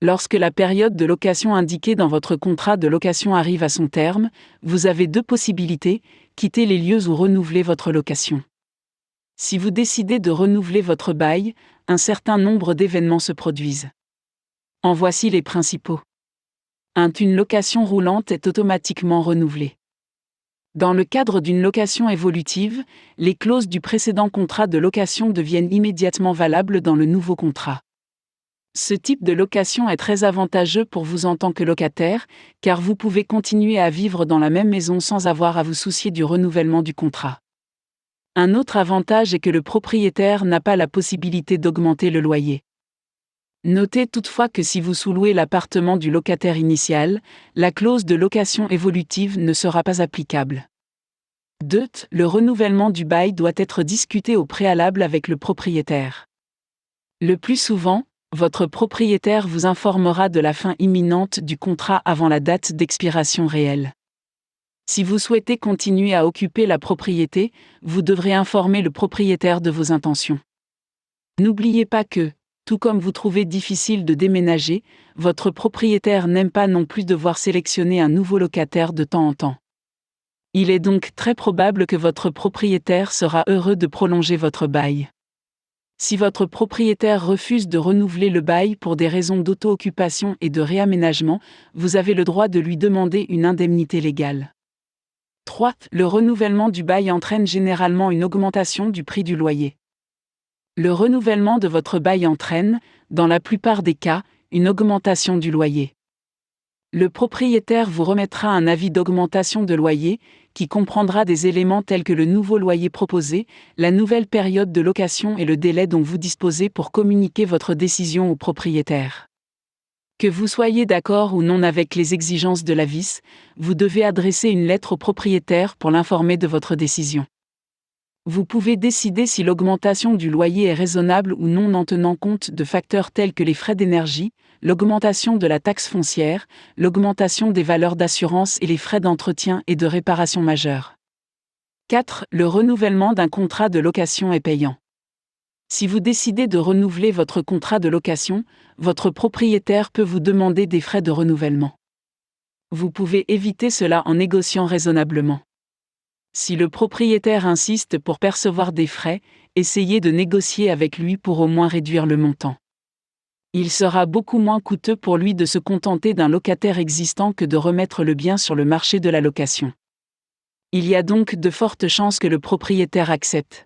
Lorsque la période de location indiquée dans votre contrat de location arrive à son terme, vous avez deux possibilités, quitter les lieux ou renouveler votre location. Si vous décidez de renouveler votre bail, un certain nombre d'événements se produisent. En voici les principaux. 1. Une location roulante est automatiquement renouvelée. Dans le cadre d'une location évolutive, les clauses du précédent contrat de location deviennent immédiatement valables dans le nouveau contrat. Ce type de location est très avantageux pour vous en tant que locataire, car vous pouvez continuer à vivre dans la même maison sans avoir à vous soucier du renouvellement du contrat. Un autre avantage est que le propriétaire n'a pas la possibilité d'augmenter le loyer. Notez toutefois que si vous sous-louez l'appartement du locataire initial, la clause de location évolutive ne sera pas applicable. 2. Le renouvellement du bail doit être discuté au préalable avec le propriétaire. Le plus souvent, votre propriétaire vous informera de la fin imminente du contrat avant la date d'expiration réelle. Si vous souhaitez continuer à occuper la propriété, vous devrez informer le propriétaire de vos intentions. N'oubliez pas que, tout comme vous trouvez difficile de déménager, votre propriétaire n'aime pas non plus devoir sélectionner un nouveau locataire de temps en temps. Il est donc très probable que votre propriétaire sera heureux de prolonger votre bail. Si votre propriétaire refuse de renouveler le bail pour des raisons d'auto-occupation et de réaménagement, vous avez le droit de lui demander une indemnité légale. 3. Le renouvellement du bail entraîne généralement une augmentation du prix du loyer. Le renouvellement de votre bail entraîne, dans la plupart des cas, une augmentation du loyer. Le propriétaire vous remettra un avis d'augmentation de loyer, qui comprendra des éléments tels que le nouveau loyer proposé, la nouvelle période de location et le délai dont vous disposez pour communiquer votre décision au propriétaire. Que vous soyez d'accord ou non avec les exigences de la VIS, vous devez adresser une lettre au propriétaire pour l'informer de votre décision. Vous pouvez décider si l'augmentation du loyer est raisonnable ou non en tenant compte de facteurs tels que les frais d'énergie, l'augmentation de la taxe foncière, l'augmentation des valeurs d'assurance et les frais d'entretien et de réparation majeures. 4. Le renouvellement d'un contrat de location est payant. Si vous décidez de renouveler votre contrat de location, votre propriétaire peut vous demander des frais de renouvellement. Vous pouvez éviter cela en négociant raisonnablement. Si le propriétaire insiste pour percevoir des frais, essayez de négocier avec lui pour au moins réduire le montant. Il sera beaucoup moins coûteux pour lui de se contenter d'un locataire existant que de remettre le bien sur le marché de la location. Il y a donc de fortes chances que le propriétaire accepte.